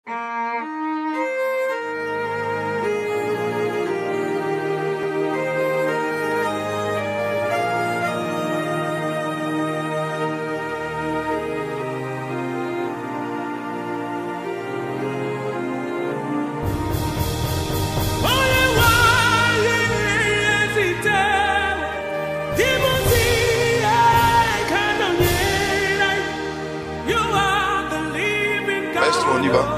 On y va.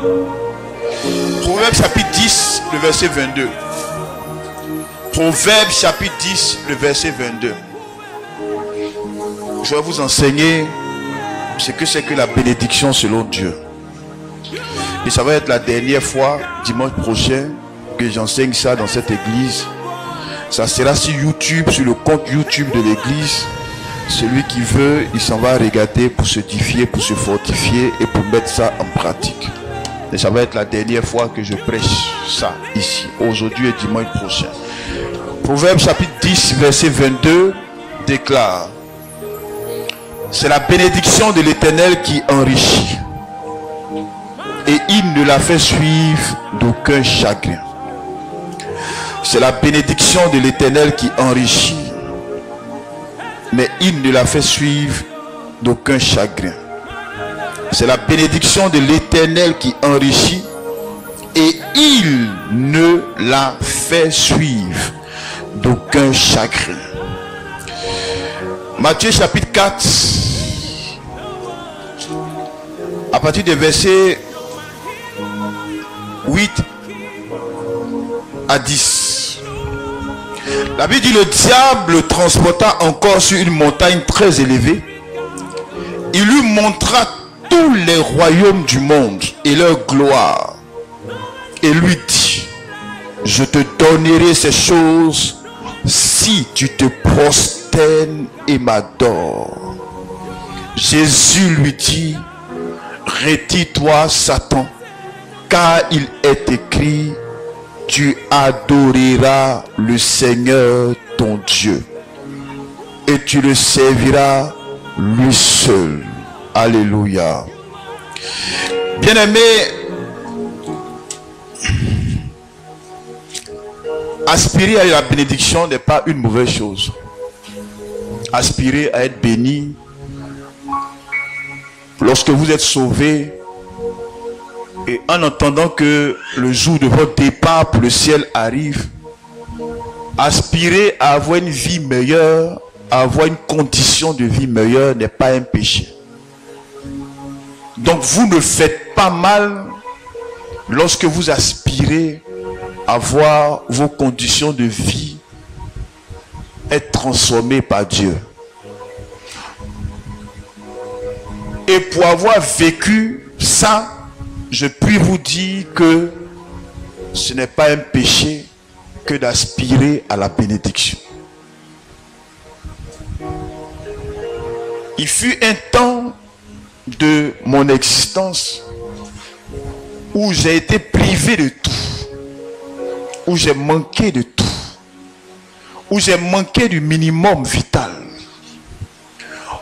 Proverbe chapitre 10, le verset 22. Proverbe chapitre 10, le verset 22. Je vais vous enseigner ce que c'est que la bénédiction selon Dieu. Et ça va être la dernière fois, dimanche prochain, que j'enseigne ça dans cette église. Ça sera sur YouTube, sur le compte YouTube de l'église. Celui qui veut, il s'en va regarder pour se édifier, pour se fortifier et pour mettre ça en pratique. Et ça va être la dernière fois que je prêche ça ici, aujourd'hui et dimanche prochain. Proverbe chapitre 10, verset 22 déclare: c'est la bénédiction de l'Éternel qui enrichit, et il ne la fait suivre d'aucun chagrin. C'est la bénédiction de l'Éternel qui enrichit, mais il ne la fait suivre d'aucun chagrin. C'est la bénédiction de l'Éternel qui enrichit, et il ne la fait suivre d'aucun chagrin. Matthieu chapitre 4, à partir des versets 8 à 10. La Bible dit: le diable le transporta encore sur une montagne très élevée. Il lui montra tous les royaumes du monde et leur gloire, et lui dit: je te donnerai ces choses si tu te prosternes et m'adores. Jésus lui dit: retire-toi, Satan, car il est écrit: tu adoreras le Seigneur ton Dieu, et tu le serviras lui seul. Alléluia. Bien-aimé, aspirer à la bénédiction n'est pas une mauvaise chose. Aspirer à être béni, lorsque vous êtes sauvé, et en entendant que le jour de votre départ pour le ciel arrive, aspirer à avoir une vie meilleure, à avoir une condition de vie meilleure n'est pas un péché. Donc vous ne faites pas mal lorsque vous aspirez à voir vos conditions de vie être transformées par Dieu. Et pour avoir vécu ça, je puis vous dire que ce n'est pas un péché que d'aspirer à la bénédiction. Il fut un temps de mon existence où j'ai été privé de tout, où j'ai manqué de tout, où j'ai manqué du minimum vital,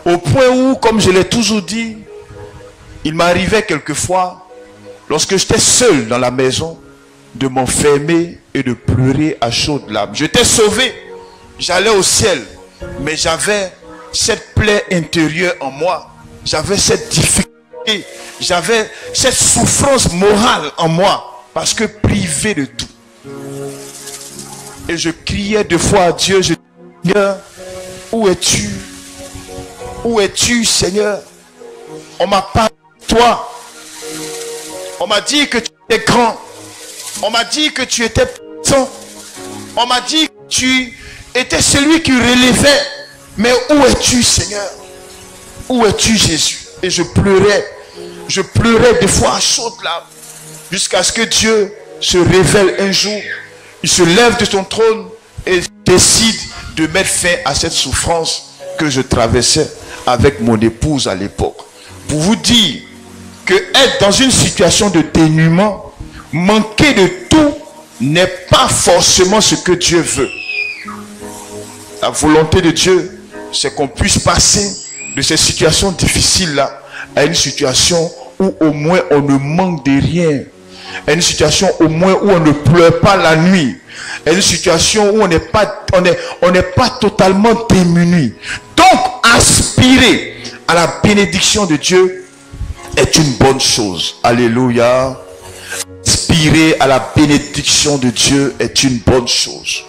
au point où, comme je l'ai toujours dit, il m'arrivait quelquefois, lorsque j'étais seul dans la maison, de m'enfermer et de pleurer à chaudes larmes. J'étais sauvé, j'allais au ciel, mais j'avais cette plaie intérieure en moi, j'avais cette difficulté, j'avais cette souffrance morale en moi, parce que privé de tout. Et je criais deux fois à Dieu, je disais: Seigneur, où es-tu? Où es-tu, Seigneur? On m'a parlé de toi. On m'a dit que tu étais grand. On m'a dit que tu étais puissant. On m'a dit que tu étais celui qui relevait. Mais où es-tu, Seigneur? Où es-tu, Jésus? Et je pleurais. Je pleurais des fois à chaudes larmes, jusqu'à ce que Dieu se révèle un jour. Il se lève de son trône et décide de mettre fin à cette souffrance que je traversais avec mon épouse à l'époque. Pour vous dire que être dans une situation de dénuement, manquer de tout, n'est pas forcément ce que Dieu veut. La volonté de Dieu, c'est qu'on puisse passer de ces situations difficiles-là à une situation où au moins on ne manque de rien à une situation au moins où on ne pleure pas la nuit, à une situation où on n'est pas totalement démuni. Donc, aspirer à la bénédiction de Dieu est une bonne chose. Alléluia. Aspirer à la bénédiction de Dieu est une bonne chose.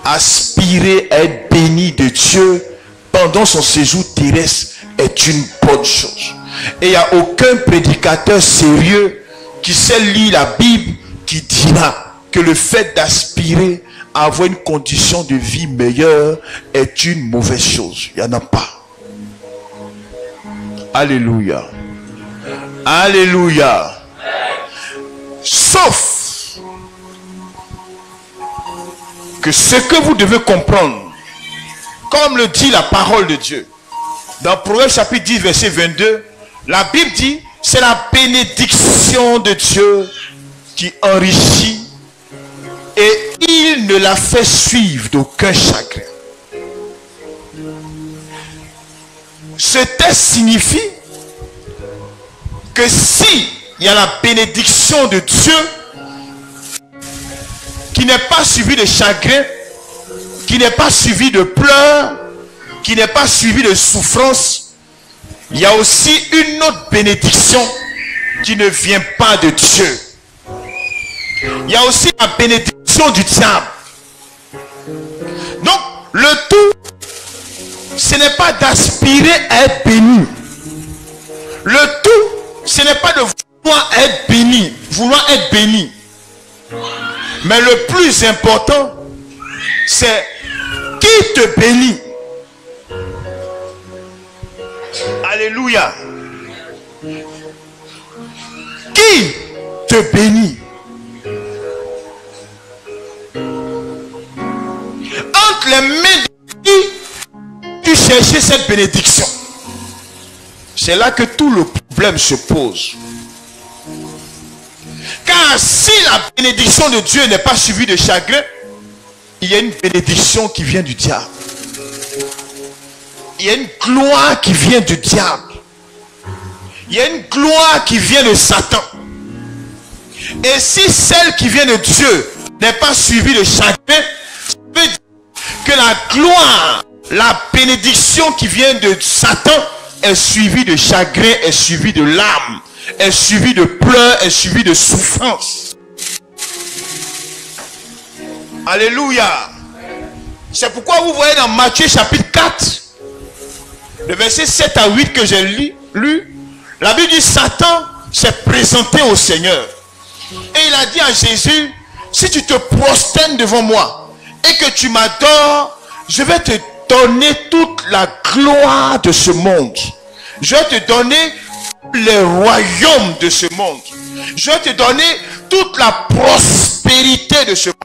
Aspirer à être béni de Dieu pendant son séjour terrestre est une bonne chose. Et il n'y a aucun prédicateur sérieux qui sait lire la Bible qui dira que le fait d'aspirer à avoir une condition de vie meilleure est une mauvaise chose. Il n'y en a pas. Alléluia. Alléluia. Sauf que ce que vous devez comprendre, comme le dit la parole de Dieu, dans Proverbe chapitre 10, verset 22, la Bible dit, c'est la bénédiction de Dieu qui enrichit et il ne la fait suivre d'aucun chagrin. Ce texte signifie que si il y a la bénédiction de Dieu qui n'est pas suivie de chagrin, qui n'est pas suivie de pleurs, qui n'est pas suivie de souffrance, il y a aussi une autre bénédiction qui ne vient pas de Dieu. Il y a aussi la bénédiction du diable. Donc, le tout, ce n'est pas d'aspirer à être béni. Le tout, ce n'est pas de vouloir être béni, Mais le plus important, c'est qui te bénit. Alléluia. Qui te bénit? Entre les mains de qui tu cherches cette bénédiction? C'est là que tout le problème se pose. Car si la bénédiction de Dieu n'est pas suivie de chagrin, il y a une bénédiction qui vient du diable. Il y a une gloire qui vient du diable. Il y a une gloire qui vient de Satan. Et si celle qui vient de Dieu n'est pas suivie de chagrin, ça veut dire que la gloire, la bénédiction qui vient de Satan est suivie de chagrin, est suivie de larmes, est suivie de pleurs, est suivie de souffrance. Alléluia. C'est pourquoi vous voyez dans Matthieu chapitre 4, le verset 7 à 8 que j'ai lu, la Bible dit Satan s'est présenté au Seigneur. Et il a dit à Jésus, si tu te prosternes devant moi et que tu m'adores, je vais te donner toute la gloire de ce monde. Je vais te donner les royaumes de ce monde. Je vais te donner toute la prospérité de ce monde.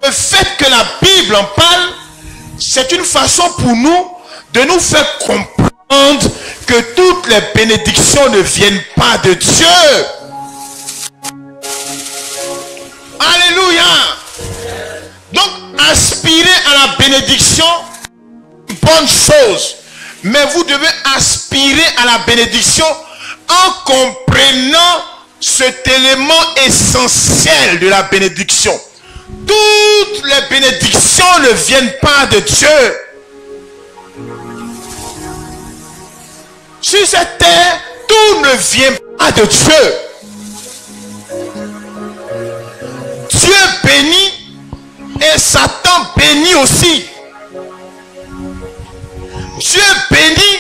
Le fait que la Bible en parle, c'est une façon pour nous de nous faire comprendre que toutes les bénédictions ne viennent pas de Dieu. Alléluia. Donc, aspirer à la bénédiction, bonne chose. Mais vous devez aspirer à la bénédiction en comprenant cet élément essentiel de la bénédiction. Toutes les bénédictions ne viennent pas de Dieu. Sur cette terre, tout ne vient pas de Dieu. Dieu bénit et Satan bénit aussi. Dieu bénit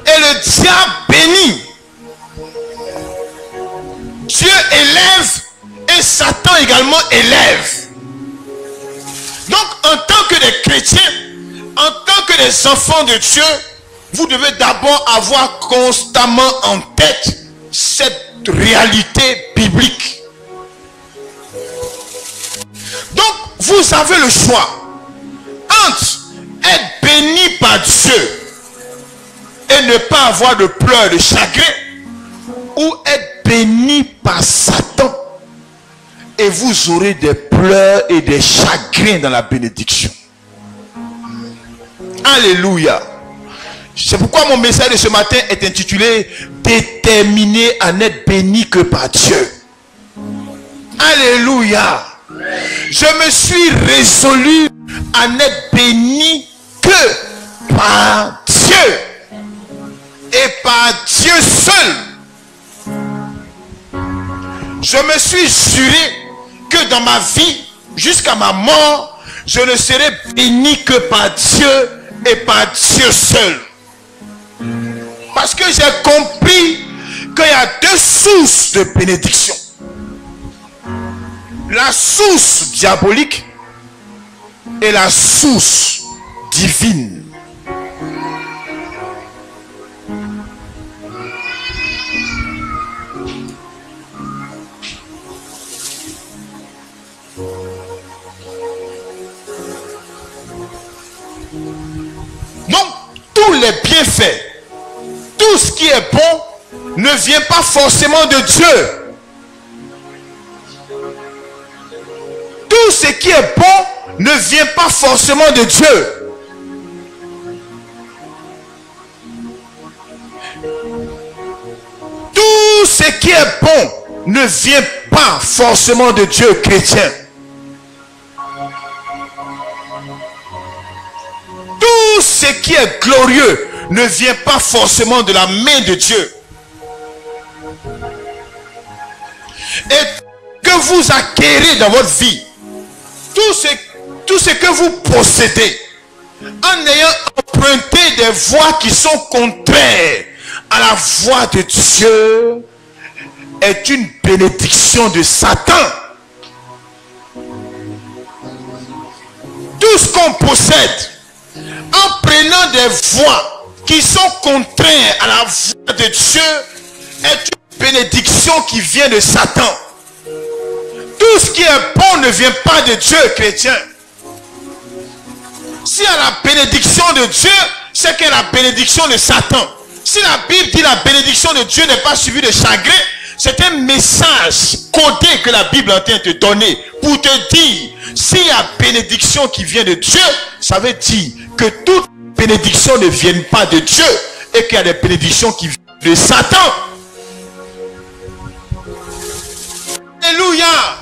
et le diable bénit. Dieu élève et Satan également élève. Donc, en tant que des chrétiens, en tant que des enfants de Dieu, vous devez d'abord avoir constamment en tête cette réalité biblique. Donc, vous avez le choix entre être béni par Dieu et ne pas avoir de pleurs, de chagrin, ou être béni par Satan et vous aurez des pleurs et des chagrins dans la bénédiction. Alléluia. C'est pourquoi mon message de ce matin est intitulé « Déterminé à n'être béni que par Dieu ». Alléluia. Je me suis résolu à n'être béni que par Dieu et par Dieu seul. Je me suis juré que dans ma vie, jusqu'à ma mort, je ne serai béni que par Dieu et par Dieu seul. Parce que j'ai compris qu'il y a deux sources de bénédiction. La source diabolique et la source divine. Donc, tous les bienfaits, tout ce qui est bon, ne vient pas forcément de Dieu. Tout ce qui est bon ne vient pas forcément de Dieu. Tout ce qui est bon ne vient pas forcément de Dieu, chrétien. Tout ce qui est glorieux ne vient pas forcément de la main de Dieu. Et que vous acquérez dans votre vie, tout ce que vous possédez, en ayant emprunté des voies qui sont contraires à la voie de Dieu, est une bénédiction de Satan. Tout ce qu'on possède, en prenant des voies qui sont contraires à la voie de Dieu, est une bénédiction qui vient de Satan. Tout ce qui est bon ne vient pas de Dieu, chrétien. Si à la bénédiction de Dieu, c'est que la bénédiction de Satan. Si la Bible dit la bénédiction de Dieu n'est pas suivie de chagrin, c'est un message codé que la Bible est en train de te donner pour te dire, s'il y a bénédiction qui vient de Dieu, ça veut dire que toute bénédiction ne vient pas de Dieu et qu'il y a des bénédictions qui viennent de Satan. Alléluia.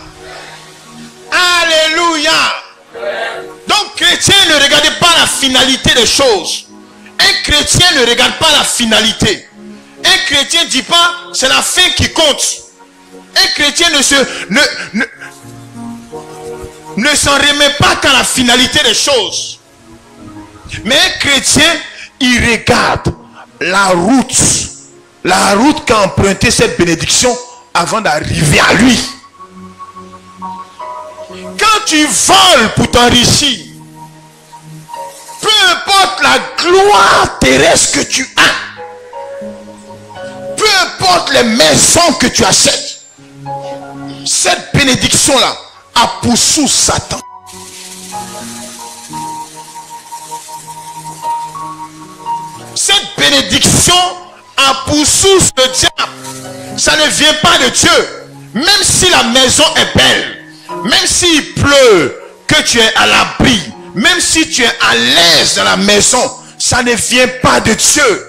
Alléluia. Donc, chrétien, ne regardez pas la finalité des choses. Un chrétien ne regarde pas la finalité. Un chrétien ne dit pas, c'est la fin qui compte. Un chrétien ne s'en remet pas qu'à la finalité des choses. Mais un chrétien, il regarde la route qu'a empruntée cette bénédiction avant d'arriver à lui. Quand tu voles pour t'enrichir, peu importe la gloire terrestre que tu as, peu importe les maisons que tu achètes, cette bénédiction-là a pour source Satan. Cette bénédiction a pour source le diable. Ça ne vient pas de Dieu. Même si la maison est belle, même s'il pleut, que tu es à l'abri, même si tu es à l'aise dans la maison, ça ne vient pas de Dieu.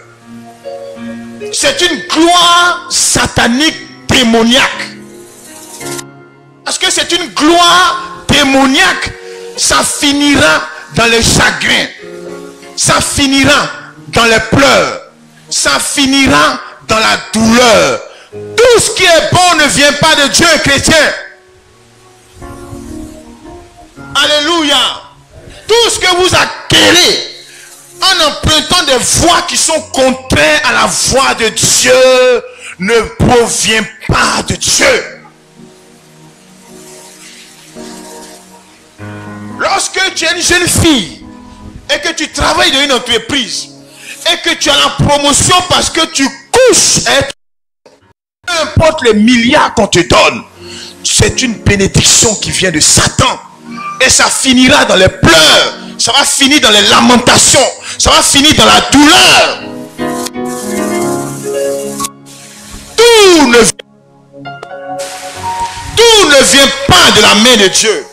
C'est une gloire satanique démoniaque. Parce que c'est une gloire démoniaque. Ça finira dans le chagrin. Ça finira dans les pleurs. Ça finira dans la douleur. Tout ce qui est bon ne vient pas de Dieu, chrétien. Alléluia. Tout ce que vous acquérez en empruntant des voies qui sont contraires à la voie de Dieu ne provient pas de Dieu. Lorsque tu es une jeune fille et que tu travailles dans une entreprise et que tu as la promotion parce que tu couches, peu importe les milliards qu'on te donne, c'est une bénédiction qui vient de Satan. Et ça finira dans les pleurs. Ça va finir dans les lamentations. Ça va finir dans la douleur. Tout ne vient pas de la main de Dieu.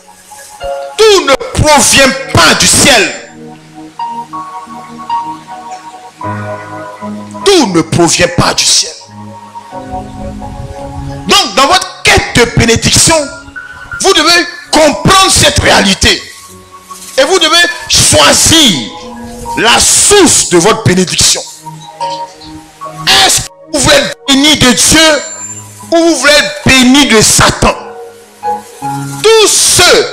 Tout ne provient pas du ciel. Tout ne provient pas du ciel. Donc, dans votre quête de bénédiction, Vous devez comprendre cette réalité. Et vous devez choisir la source de votre bénédiction. Est-ce que vous voulez être béni de Dieu ou vous voulez être béni de Satan? Tous ceux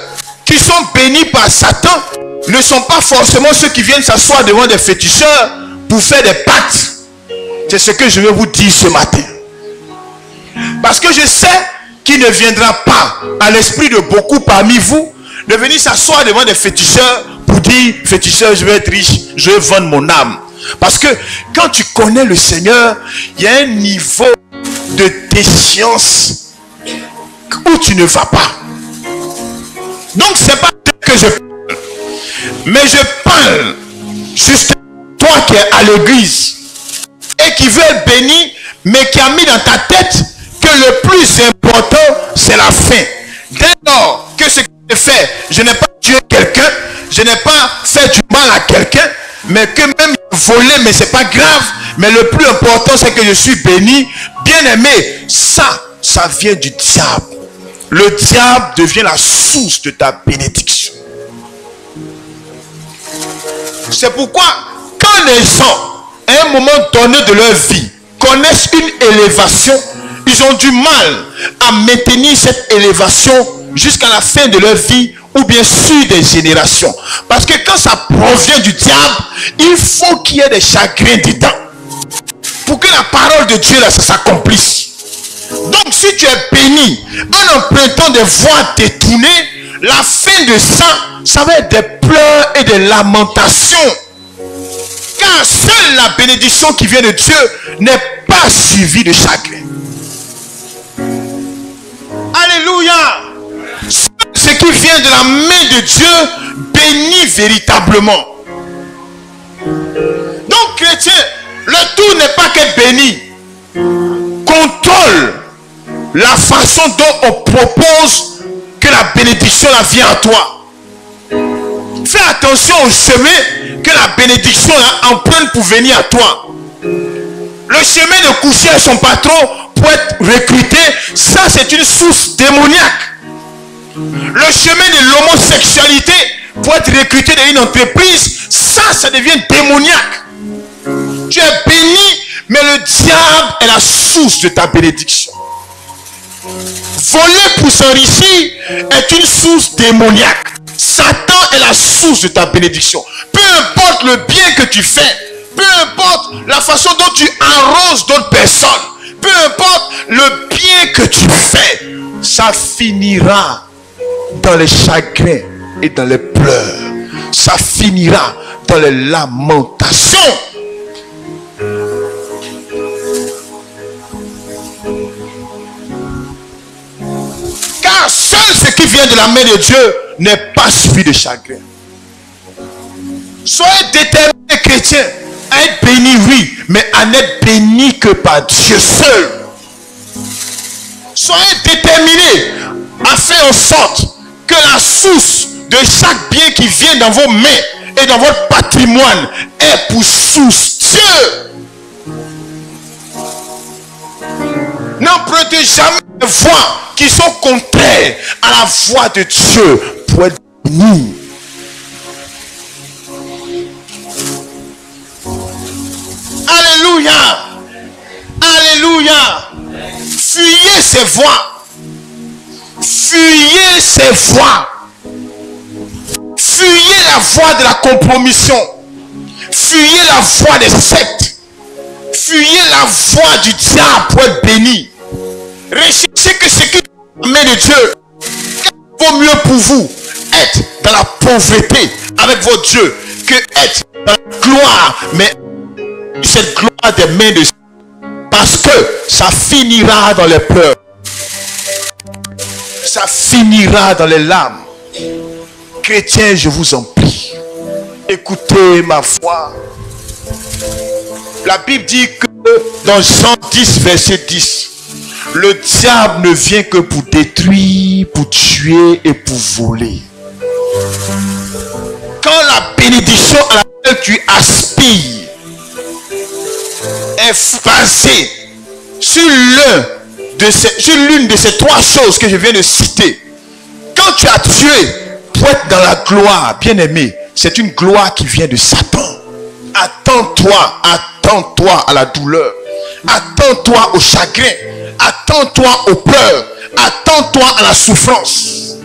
qui sont bénis par Satan ne sont pas forcément ceux qui viennent s'asseoir devant des féticheurs pour faire des pactes. C'est ce que je vais vous dire ce matin. Parce que je sais qu'il ne viendra pas à l'esprit de beaucoup parmi vous de venir s'asseoir devant des féticheurs pour dire, féticheur, je vais être riche, je vais vendre mon âme. Parce que quand tu connais le Seigneur, il y a un niveau de défiance où tu ne vas pas. Donc c'est pas que je parle, mais je parle juste toi qui es à l'église et qui veut être béni, mais qui a mis dans ta tête que le plus important c'est la fin. Dès lors que ce que je fais, je n'ai pas tué quelqu'un, je n'ai pas fait du mal à quelqu'un, mais que même volé, mais c'est pas grave, mais le plus important c'est que je suis béni, bien aimé. Ça vient du diable. Le diable devient la source de ta bénédiction. C'est pourquoi quand les gens à un moment donné de leur vie connaissent une élévation, ils ont du mal à maintenir cette élévation jusqu'à la fin de leur vie ou bien sur des générations. Parce que quand ça provient du diable, il faut qu'il y ait des chagrins dedans pour que la parole de Dieu là, ça s'accomplisse. Donc si tu es béni en empruntant des voies détournées, la fin de ça va être des pleurs et des lamentations. Car seule la bénédiction qui vient de Dieu n'est pas suivie de chagrin. Alléluia. Ce qui vient de la main de Dieu bénit véritablement. Donc chrétien, le tout n'est pas qu'être béni. Contrôle la façon dont on propose que la bénédiction la vient à toi. Fais attention au chemin que la bénédiction emprunte pour venir à toi. Le chemin de coucher à son patron pour être recruté, ça c'est une source démoniaque. Le chemin de l'homosexualité pour être recruté dans une entreprise, ça devient démoniaque. Tu es béni, mais le diable est la source de ta bénédiction. Voler pour s'enrichir est une source démoniaque. Satan est la source de ta bénédiction. Peu importe le bien que tu fais, peu importe la façon dont tu arroses d'autres personnes, peu importe le bien que tu fais, ça finira dans les chagrins et dans les pleurs. Ça finira dans les lamentations. Car seul ce qui vient de la main de Dieu n'est pas suivi de chagrin. Soyez déterminés, chrétiens, à être bénis, oui, mais à n'être bénis que par Dieu seul. Soyez déterminés à faire en sorte que la source de chaque bien qui vient dans vos mains et dans votre patrimoine est pour source Dieu. N'empruntez jamais des voies qui sont contraires à la voix de Dieu pour être bénis. Alléluia. Alléluia. Fuyez ces voies. Fuyez ces voies. Fuyez la voie de la compromission. Fuyez la voie des sectes. Fuyez la voie du diable pour être béni. Recherchez que ce qui est dans la main de Dieu. Vaut mieux pour vous être dans la pauvreté avec votre Dieu que être dans la gloire, mais cette gloire des mains de Dieu. Parce que ça finira dans les pleurs. Ça finira dans les larmes. Chrétiens, je vous en prie, écoutez ma voix. La Bible dit que dans Jean 10, verset 10, le diable ne vient que pour détruire, pour tuer et pour voler. Quand la bénédiction à laquelle tu aspires est basée sur l'une de ces trois choses que je viens de citer, tu as Dieu pour être dans la gloire, bien aimé, c'est une gloire qui vient de Satan. Attends-toi à la douleur. Attends-toi au chagrin. Attends-toi aux pleurs. Attends-toi à la souffrance.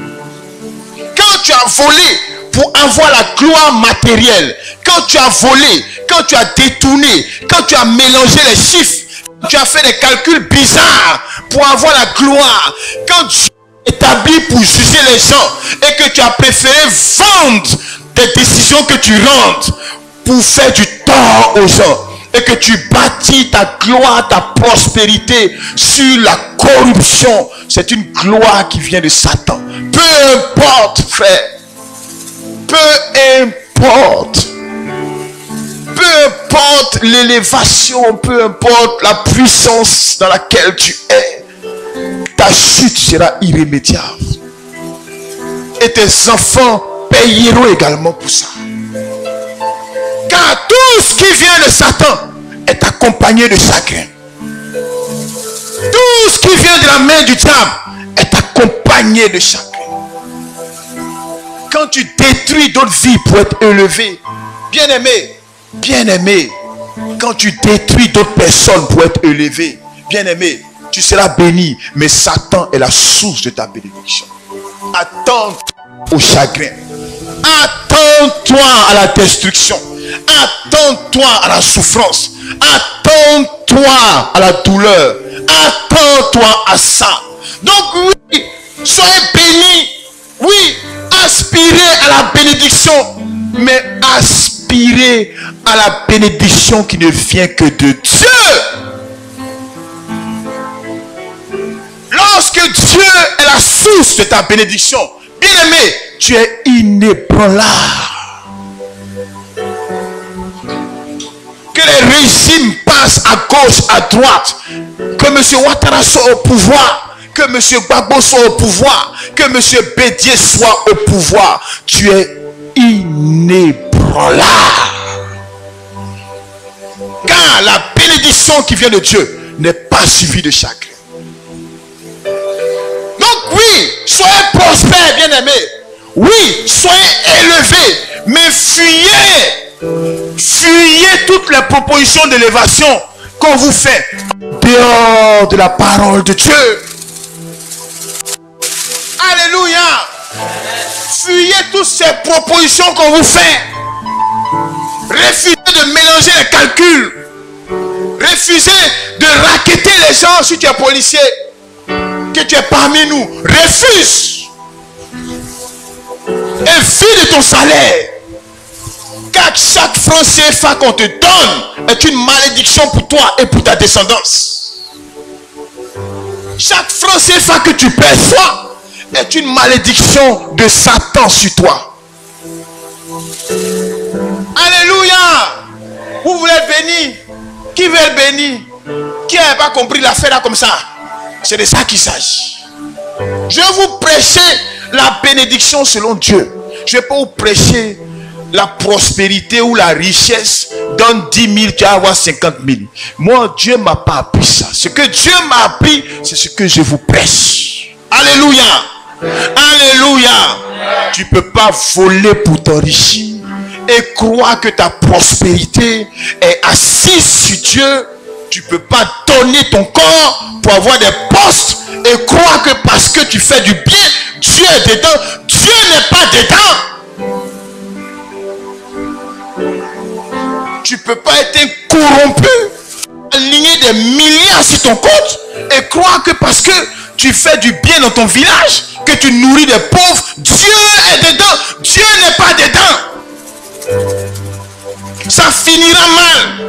Quand tu as volé pour avoir la gloire matérielle, quand tu as volé, quand tu as détourné, quand tu as mélangé les chiffres, quand tu as fait des calculs bizarres pour avoir la gloire, quand tu es établi pour juger les gens et que tu as préféré vendre des décisions que tu rendes pour faire du tort aux gens, et que tu bâtis ta gloire, ta prospérité sur la corruption, c'est une gloire qui vient de Satan. Peu importe, frère. Peu importe. Peu importe l'élévation, peu importe la puissance dans laquelle tu es, ta chute sera irrémédiable. Et tes enfants payeront également pour ça. Car tout ce qui vient de Satan est accompagné de chagrin. Tout ce qui vient de la main du diable est accompagné de chagrin. Quand tu détruis d'autres vies pour être élevé, bien aimé, quand tu détruis d'autres personnes pour être élevé, bien aimé, tu seras béni. Mais Satan est la source de ta bénédiction. Attends au chagrin. Attends-toi à la destruction. Attends-toi à la souffrance. Attends-toi à la douleur. Attends-toi à ça. Donc oui, soyez bénis. Oui, aspirez à la bénédiction. Mais aspirez à la bénédiction qui ne vient que de Dieu. Lorsque Dieu est la source de ta bénédiction, bien-aimé, tu es inébranlable. Que les régimes passent à gauche, à droite, que M. Ouattara soit au pouvoir, que M. Gbagbo soit au pouvoir, que M. Bédié soit au pouvoir, tu es inébranlable. Car la bénédiction qui vient de Dieu n'est pas suivie de chagrin. Donc oui, soyez prospères, bien-aimés. Oui, soyez élevés, mais fuyez toutes les propositions d'élévation qu'on vous fait dehors de la parole de Dieu. Alléluia. Fuyez toutes ces propositions qu'on vous fait. Refusez de mélanger les calculs. Refusez de racketter les gens si tu es policier, que tu es parmi nous. Refuse. Et vis de ton salaire. Car chaque franc CFA qu'on te donne est une malédiction pour toi et pour ta descendance. Chaque franc CFA que tu perçois est une malédiction de Satan sur toi. Alléluia. Vous voulez être béni? Qui veut être béni? Qui n'a pas compris l'affaire là comme ça? C'est de ça qu'il s'agit. Je vais vous prêcher la bénédiction selon Dieu. Je ne vais pas vous prêcher la prospérité ou la richesse. Donne 10 000, tu vas avoir 50 000. Moi, Dieu ne m'a pas appris ça. Ce que Dieu m'a appris, c'est ce que je vous prêche. Alléluia. Alléluia. Tu ne peux pas voler pour t'enrichir et croire que ta prospérité est assise sur Dieu. Tu ne peux pas donner ton corps pour avoir des postes et croire que parce que tu fais du bien, Dieu est dedans. Dieu n'est pas dedans. Tu ne peux pas être corrompu, aligner des milliards sur ton compte et croire que parce que tu fais du bien dans ton village, que tu nourris des pauvres, Dieu est dedans. Dieu n'est pas dedans. Ça finira mal.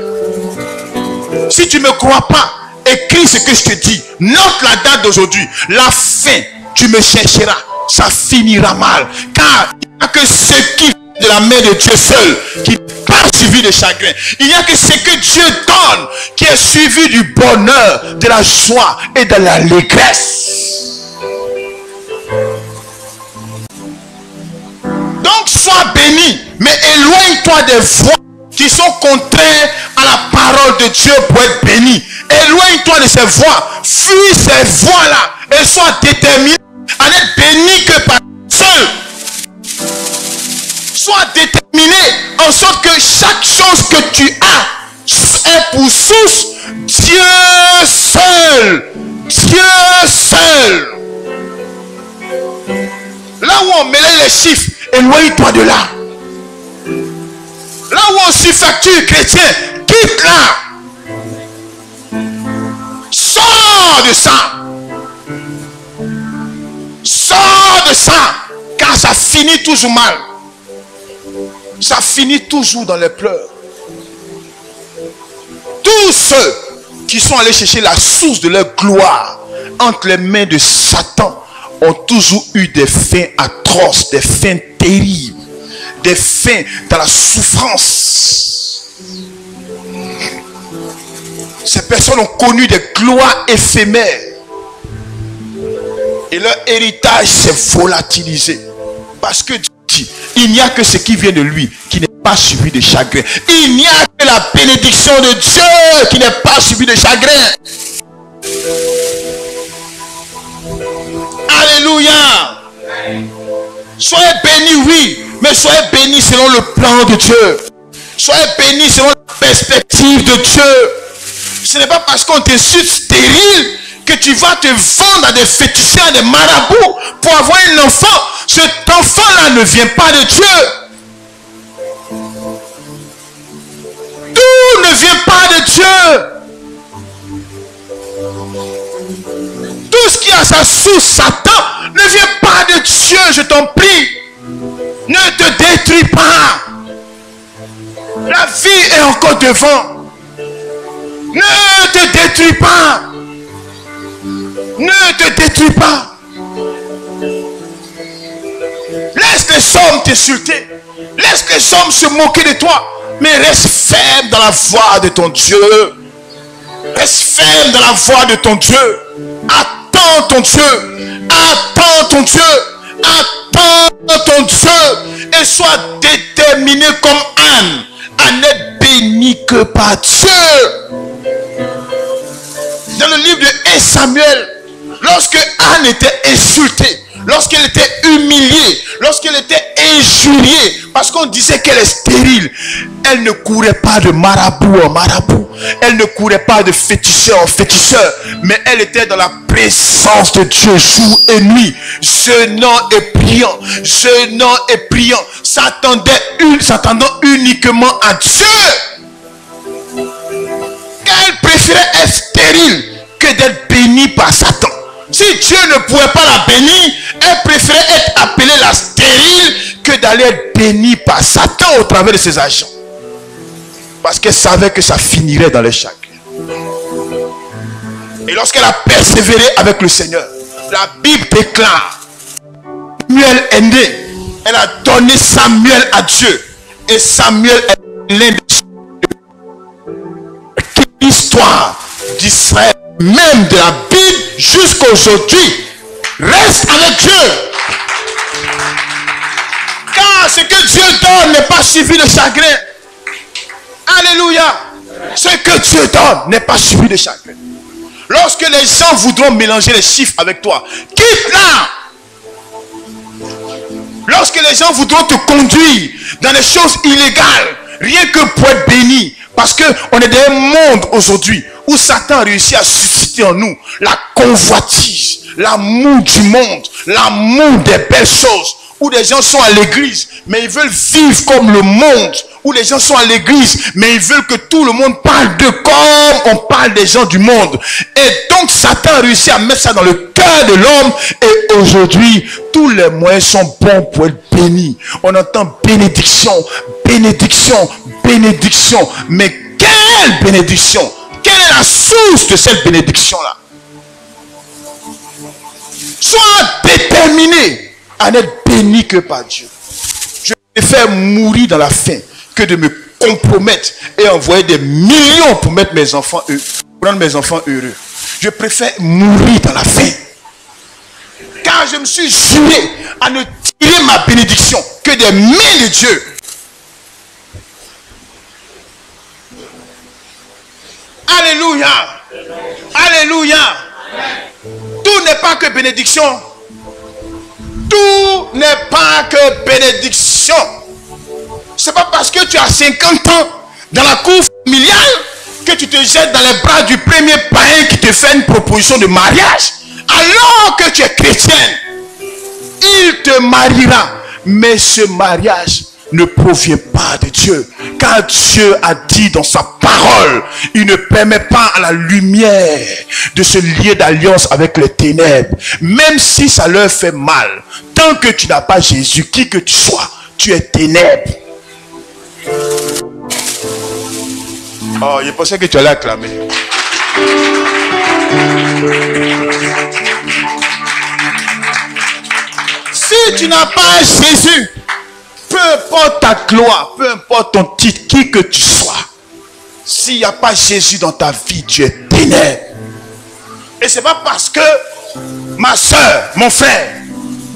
Si tu ne me crois pas, écris ce que je te dis. Note la date d'aujourd'hui. La fin, tu me chercheras. Ça finira mal. Car il n'y a que ce qui vient de la main de Dieu seul qui n'est pas suivi de chagrin. Il n'y a que ce que Dieu donne qui est suivi du bonheur, de la joie et de l'allégresse. Donc sois béni, mais éloigne-toi des voies qui sont contraires à la parole de Dieu pour être béni. Éloigne-toi de ces voies. Fuis ces voies-là et sois déterminé à n'être béni que par Sois déterminé en sorte que chaque chose que tu as est pour source Dieu seul. Dieu seul. Là où on mélange les chiffres, éloigne-toi de là. Là où on surfacture chrétien, quitte là. Sors de ça. Sors de ça. Car ça finit toujours mal. Ça finit toujours dans les pleurs. Tous ceux qui sont allés chercher la source de leur gloire entre les mains de Satan ont toujours eu des fins atroces, des fins terribles, des fins dans la souffrance. Ces personnes ont connu des gloires éphémères et leur héritage s'est volatilisé parce que Dieu dit, il n'y a que ce qui vient de lui qui n'est pas suivi de chagrin. Il n'y a que la bénédiction de Dieu qui n'est pas suivie de chagrin. Alléluia. Soyez bénis, oui, mais soyez bénis selon le plan de Dieu. Soyez bénis selon la perspective de Dieu. Ce n'est pas parce qu'on t'insulte stérile que tu vas te vendre à des féticheurs, à des marabouts pour avoir un enfant. Cet enfant-là ne vient pas de Dieu. Tout ne vient pas de Dieu. Tout ce qui a sa source, Satan, ne vient pas de Dieu, je t'en prie. Ne te détruis pas. La vie est encore devant. Ne te détruis pas. Ne te détruis pas. Laisse les hommes t'insulter. Laisse les hommes se moquer de toi. Mais reste ferme dans la voie de ton Dieu. Reste ferme dans la voie de ton Dieu. Attends ton Dieu. Attends ton Dieu. Attends ton Dieu. Et sois déterminé comme Anne à n'être béni que par Dieu. Dans le livre de 1 Samuel, lorsque Anne était insultée, lorsqu'elle était humiliée, lorsqu'elle était injuriée, parce qu'on disait qu'elle est stérile, elle ne courait pas de marabout en marabout, elle ne courait pas de féticheur en féticheur, mais elle était dans la présence de Dieu jour et nuit, jeûnant et priant, s'attendant uniquement à Dieu. Car elle préférait être stérile que d'être bénie par Satan. Si Dieu ne pouvait pas la bénir, elle préférait être appelée la stérile que d'aller être bénie par Satan au travers de ses agents. Parce qu'elle savait que ça finirait dans les chagrins. Et lorsqu'elle a persévéré avec le Seigneur, la Bible déclare, Samuel est né. Elle a donné Samuel à Dieu. Et Samuel est l'un des l'histoire d'Israël, même de la Bible jusqu'à aujourd'hui. Reste avec Dieu. Car ce que Dieu donne n'est pas suivi de chagrin. Alléluia. Ce que Dieu donne n'est pas suivi de chagrin. Lorsque les gens voudront mélanger les chiffres avec toi, quitte là. Lorsque les gens voudront te conduire dans des choses illégales, rien que pour être béni, parce qu'on est dans un monde aujourd'hui où Satan a réussi à susciter en nous la convoitise, l'amour du monde, l'amour des belles choses, où les gens sont à l'église, mais ils veulent vivre comme le monde, où les gens sont à l'église, mais ils veulent que tout le monde parle de comme on parle des gens du monde. Et donc Satan a réussi à mettre ça dans le cœur de l'homme, et aujourd'hui, tous les moyens sont bons pour être bénis. On entend bénédiction, bénédiction, bénédiction. Mais quelle bénédiction? Quelle est la source de cette bénédiction-là? Sois déterminé à n'être béni que par Dieu. Je préfère mourir dans la faim que de me compromettre et envoyer des millions pour mettre mes enfants heureux, pour rendre mes enfants heureux. Je préfère mourir dans la faim. Car je me suis juré à ne tirer ma bénédiction que des mains de Dieu. Alléluia. Alléluia. Tout n'est pas que bénédiction. Tout n'est pas que bénédiction. c'est pas parce que tu as 50 ans dans la cour familiale que tu te jettes dans les bras du premier païen qui te fait une proposition de mariage. Alors que tu es chrétienne, il te mariera. Mais ce mariage ne provient pas de Dieu. Car Dieu a dit dans sa parole, il ne permet pas à la lumière de se lier d'alliance avec les ténèbres. Même si ça leur fait mal. Tant que tu n'as pas Jésus, qui que tu sois, tu es ténèbres. Oh, je pensais que tu allais acclamer. Si tu n'as pas Jésus, peu importe ta gloire, peu importe ton titre, qui que tu sois, s'il n'y a pas Jésus dans ta vie, tu es ténèbres. Et c'est pas parce que, ma soeur, mon frère,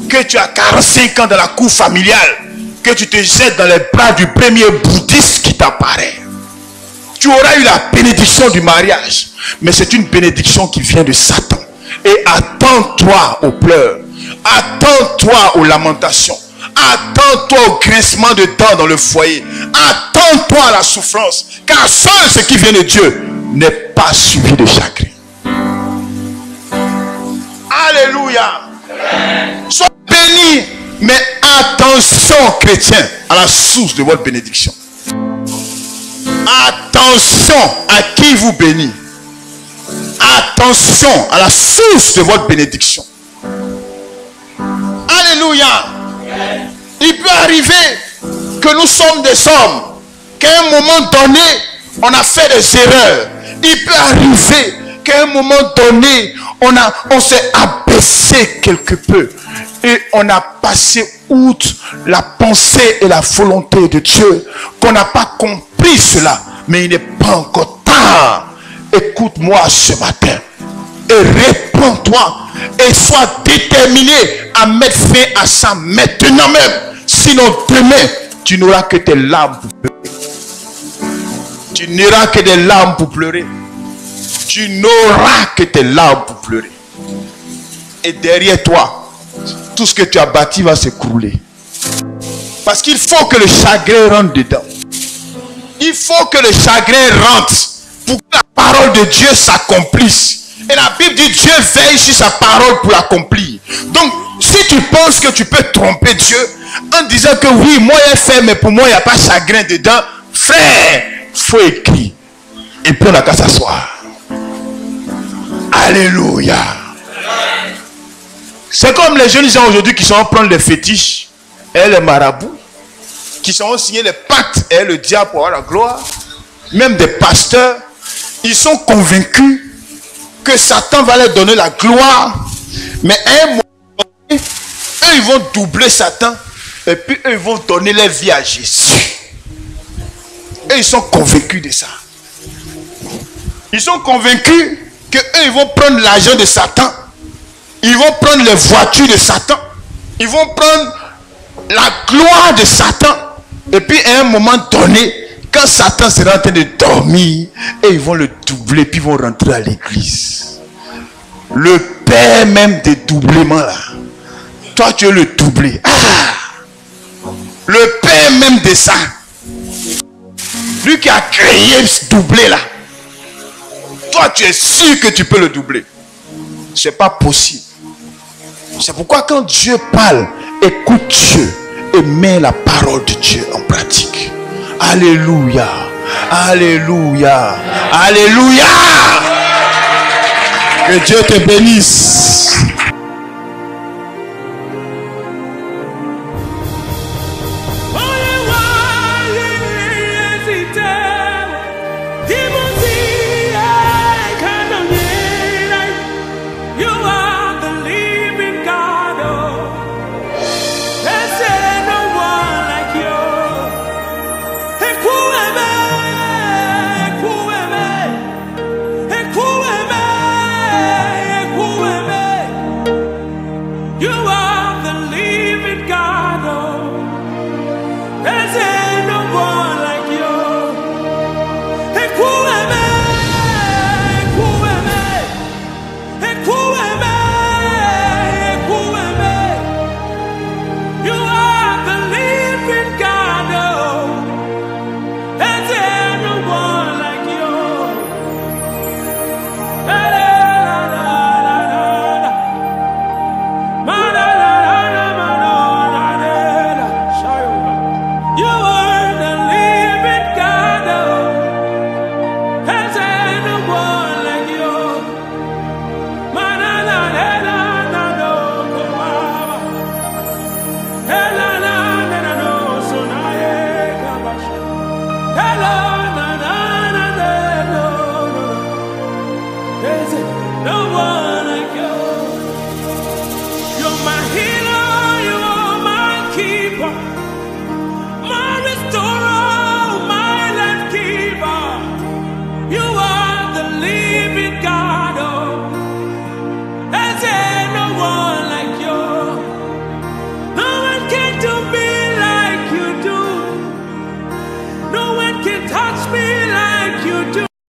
que tu as 45 ans dans la cour familiale, que tu te jettes dans les bras du premier bouddhiste qui t'apparaît. Tu auras eu la bénédiction du mariage, mais c'est une bénédiction qui vient de Satan. Et attends-toi aux pleurs, attends-toi aux lamentations, attends-toi au grincement de dents dans le foyer, attends-toi à la souffrance, car seul ce qui vient de Dieu n'est pas suivi de chagrin. Alléluia. Sois béni, mais attention, chrétiens, à la source de votre bénédiction. Attention à qui vous bénit. Attention à la source de votre bénédiction. Alléluia. Il peut arriver que nous sommes des hommes, qu'à un moment donné, on a fait des erreurs. Il peut arriver qu'à un moment donné, on s'est abaissé quelque peu. Et on a passé outre la pensée et la volonté de Dieu. Qu'on n'a pas compris cela. Mais il n'est pas encore tard. Écoute-moi ce matin. Et réponds-toi. Et sois déterminé à mettre fin à ça maintenant même. Sinon demain, tu n'auras que tes larmes pour pleurer. Tu n'auras que des larmes pour pleurer. Tu n'auras que tes larmes pour pleurer. Et derrière toi, tout ce que tu as bâti va s'écrouler. Parce qu'il faut que le chagrin rentre dedans. Il faut que le chagrin rentre pour que la parole de Dieu s'accomplisse. Et la Bible dit Dieu veille sur sa parole pour l'accomplir. Donc, si tu penses que tu peux tromper Dieu en disant que oui, moi j'ai fait, mais pour moi il n'y a pas de chagrin dedans, frère, il faut écrire. Et puis on n'a qu'à s'asseoir. Alléluia. C'est comme les jeunes gens aujourd'hui qui sont en train de prendre les fétiches et les marabouts, qui sont signer les pactes et le diable pour avoir la gloire. Même des pasteurs, ils sont convaincus que Satan va leur donner la gloire. Mais à un moment donné, eux ils vont doubler Satan et puis eux ils vont donner leur vie à Jésus. Et ils sont convaincus de ça. Ils sont convaincus que eux ils vont prendre l'argent de Satan. Ils vont prendre les voitures de Satan. Ils vont prendre la gloire de Satan. Et puis à un moment donné, quand Satan sera en train de dormir, et ils vont le doubler, puis ils vont rentrer à l'église. Le père même des doublements là. Toi tu es le doublé. Ah! Le père même de ça. Lui qui a créé ce doublé là. Toi tu es sûr que tu peux le doubler. C'est pas possible. C'est pourquoi quand Dieu parle, écoute Dieu et mets la parole de Dieu en pratique. Alléluia. Alléluia. Alléluia. Que Dieu te bénisse. You are the living God. me like you do.